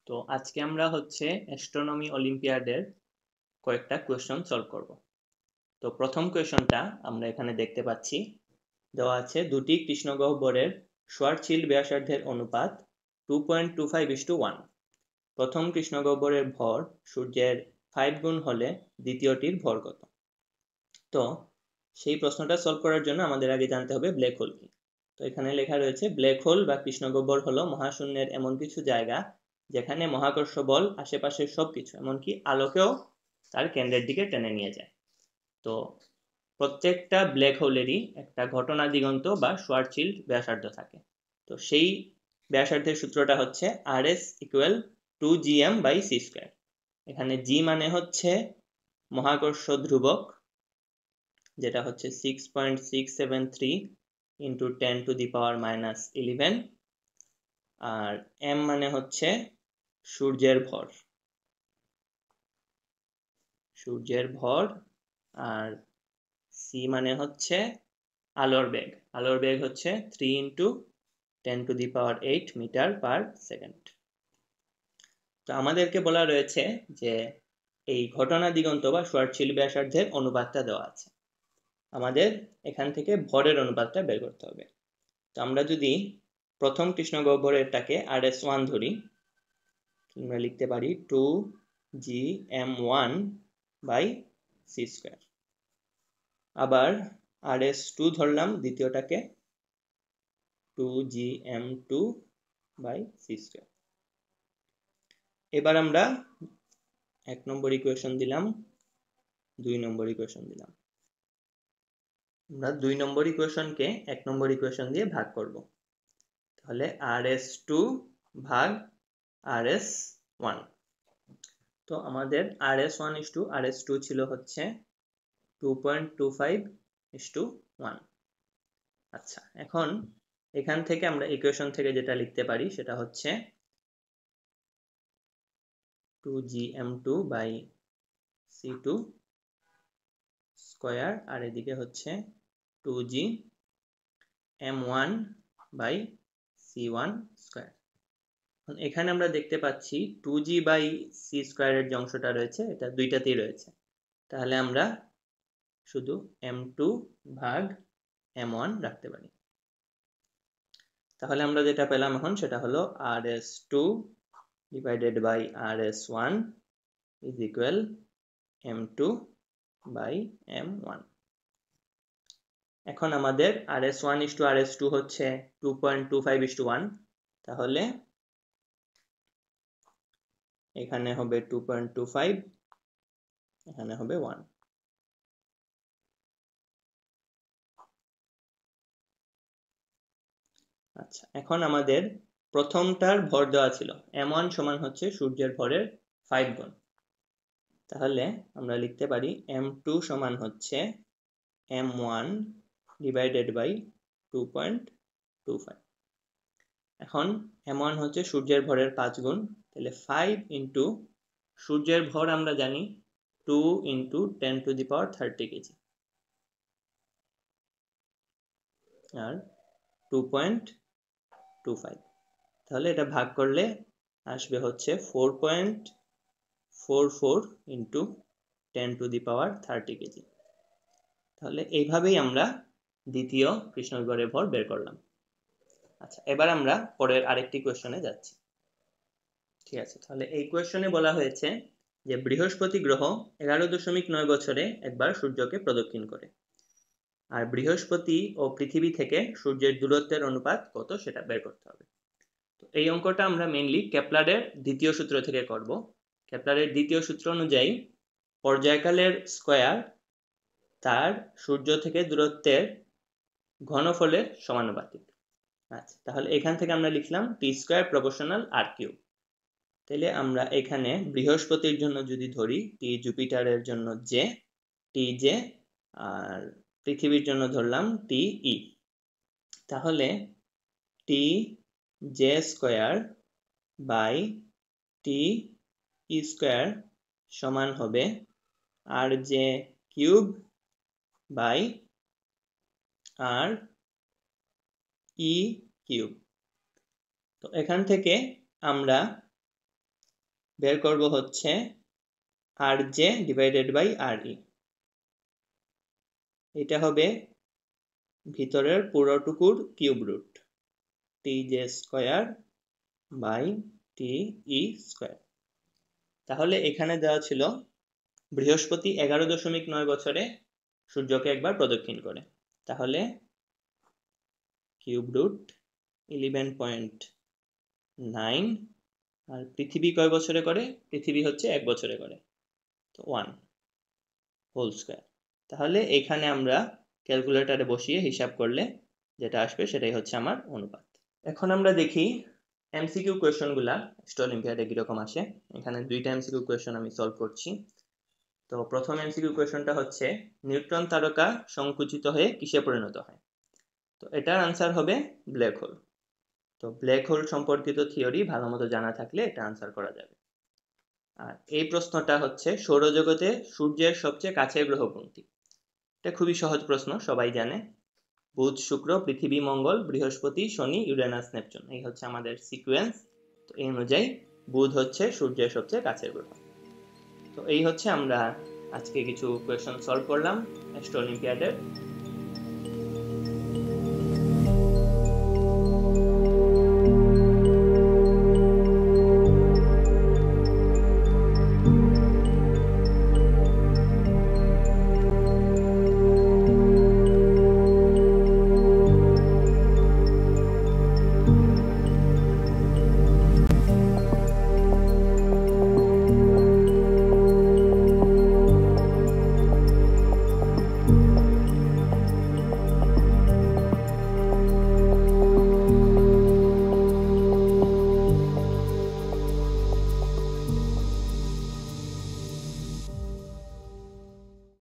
তো আজকে আমরা অ্যাস্ট্রোনমি অলিম্পিয়াডের কয়েকটা কোয়েশ্চন সলভ করব। তো প্রথম কোয়েশ্চনটা আমরা এখানে দেখতে পাচ্ছি, দেওয়া আছে দুটি কৃষ্ণগহ্বরের শোয়ারচিল ব্যাসার্ধের অনুপাত 2.25:1। প্রথম কৃষ্ণগহ্বরের ভর সূর্যের 5 গুণ হলে দ্বিতীয়টির ভর কত? তো সেই প্রশ্নটা সলভ করার জন্য আমাদের আগে জানতে হবে ব্ল্যাক হোল কি। তো এখানে লেখা রয়েছে, ব্ল্যাক হোল বা কৃষ্ণগহ্বর হলো মহাশূন্যের এমন কিছু জায়গা যেখানে মহাকর্ষ বল আশেপাশের সবকিছু এমনকি আলোকেও তার কেন্দ্রের দিকে টেনে নিয়ে যায়। তো প্রত্যেকটা ব্ল্যাক হোলেরই একটা ঘটনা দিগন্ত বা শোয়ারচিল্ড ব্যাসার্ধ থাকে। তো সেই ব্যাসার্ধের সূত্রটা হচ্ছে RS ইকুয়াল 2gm/c²। এখানে জি মানে হচ্ছে মহাকর্ষ ধ্রুবক, যেটা হচ্ছে 6.673 ইন্টু 10⁻⁻11, আর এম মানে হচ্ছে সূর্যের ভর, আর সি মানে হচ্ছে আলোর বেগ হচ্ছে 3 × 10⁸ মিটার পার সেকেন্ড। তো আমাদেরকে বলা রয়েছে যে এই ঘটনা দিগন্ত বা শোয়ারচিল ব্যাসার্ধের অনুপাতটা দেওয়া আছে, আমাদের এখান থেকে ভরের অনুপাতটা বের করতে হবে। তো আমরা যদি প্রথম কৃষ্ণগহ্বরেরটাকে RS1 ধরি, আমরা লিখতে পারি 2gm1/c²। আবার RS2 ধরলাম দ্বিতীয়টাকে, 2gm2/c²। এবার আমরা 1 নম্বর ইকুয়েশন দিলাম, 2 নম্বর ইকুয়েশন দিলাম। আমরা 2 নম্বর ইকুয়েশনকে 1 নম্বর ইকুয়েশন দিয়ে ভাগ করব। তাহলে RS2 ভাগ RS1। তো আমাদের RS1:RS2 ছিল হচ্ছে 2.25:1। আচ্ছা, এখন এখান থেকে আমরা ইকুয়েশন থেকে যেটা লিখতে পারি সেটা হচ্ছে 2gm2/c2 স্কয়ার, আর এদিকে হচ্ছে 2gm1/c1 স্কয়ার। এখানে আমরা দেখতে পাচ্ছি 2g/c² এর যে অংশটা রয়েছে এটা দুইটাতেই রয়েছে, তাহলে আমরা শুধু m2 ভাগ m1 রাখতে পারি। তাহলে আমরা যেটা পেলাম এখন সেটা হলো RS2 divided by RS1 is equal m2/m1। এখন আমাদের RS1:RS2 হচ্ছে 2.25:1, তাহলে এখানে হবে 2.25, এখানে হবে 1। আচ্ছা, এখন আমাদের প্রথমটার ভর দেওয়া ছিল m1 সমান হচ্ছে সূর্যের ভরের 5 গুণ, তাহলে আমরা লিখতে পারি m2 সমান হচ্ছে m1 ডিভাইডেড বাই 2.25। এখন m1 হচ্ছে সূর্যের ভরের 5 গুণ, তাহলে 5 ইন্টু সূর্যের ভর আমরা জানি 2 ইন্টু 10⁻30 কেজি, আর 2.25, তাহলে এটা ভাগ করলে আসবে হচ্ছে 4.44 ইন্টু 10⁻30 কেজি। তাহলে এইভাবেই আমরা দ্বিতীয় কৃষ্ণগহ্বরের ভর বের করলাম। আচ্ছা, এবার আমরা পরের আরেকটি কোয়েশ্চনে যাচ্ছি। ঠিক আছে, তাহলে এই কোয়েশ্চনে বলা হয়েছে যে বৃহস্পতি গ্রহ 11.9 বছরে একবার সূর্যকে প্রদক্ষিণ করে, আর বৃহস্পতি ও পৃথিবী থেকে সূর্যের দূরত্বের অনুপাত কত সেটা বের করতে হবে। তো এই অঙ্কটা আমরা মেইনলি কেপলারের দ্বিতীয় সূত্র থেকে করব। কেপলারের দ্বিতীয় সূত্র অনুযায়ী পর্যায়কালের স্কয়ার তার সূর্য থেকে দূরত্বের ঘনফলের সমানুপাতিক। আচ্ছা, তাহলে এখান থেকে আমরা লিখলাম t² প্রপোর্শনাল r3। তাহলে আমরা এখানে বৃহস্পতির জন্য যদি ধরি টি জুপিটারের জন্য জে, টি জে, আর পৃথিবীর জন্য ধরলাম টি ই, তাহলে T J square by T E square সমান হবে R J cube by R E cube. তো এখান থেকে আমরা বের করব হচ্ছে R J divided by R E. এটা হবে ভিতরের পুরোটুকুর cube root, T J square by T E square. তাহলে এখানে দেওয়া ছিল বৃহস্পতি 11.9 বছরে সূর্যকে একবার প্রদক্ষিণ করে, তাহলে কিউব রুট 11.9, আর পৃথিবী কয় বছরে করে? পৃথিবী হচ্ছে 1 বছরে করে, তো 1 হোল স্কোয়ার। তাহলে এখানে আমরা ক্যালকুলেটরে বসিয়ে হিসাব করলে যেটা আসবে সেটাই হচ্ছে আমার অনুপাত। এখন আমরা দেখি এমসিকিউ কোয়েশনগুলা অলিম্পিয়াডে কিরকম আসে। এখানে 2টা এমসিকিউ কোয়েশন আমি সলভ করছি। তো প্রথম এমসিকিউ কোয়েশনটা হচ্ছে নিউট্রন তারকা সংকুচিত হয়ে কিসে পরিণত হয়? তো এটার আনসার হবে ব্ল্যাক হোল। তো ব্ল্যাক হোল সম্পর্কিত থিওরি ভালো মতো জানা থাকলে এটা আনসার করা যাবে। আর এই প্রশ্নটা হচ্ছে সৌরজগতে সূর্যের সবচেয়ে কাছের গ্রহ কোনটি? এটা খুবই সহজ প্রশ্ন, সবাই জানে। বুধ, শুক্র, পৃথিবী, মঙ্গল, বৃহস্পতি, শনি, ইউরেনাস, নেপচুন, এই হচ্ছে আমাদের সিকোয়েন্স। তো এই অনুযায়ী বুধ হচ্ছে সূর্যের সবচেয়ে কাছের গ্রহ। তো এই হচ্ছে আমরা আজকে কিছু কোয়েশ্চন সলভ করলাম অ্যাস্ট্রো অলিম্পিয়াডের।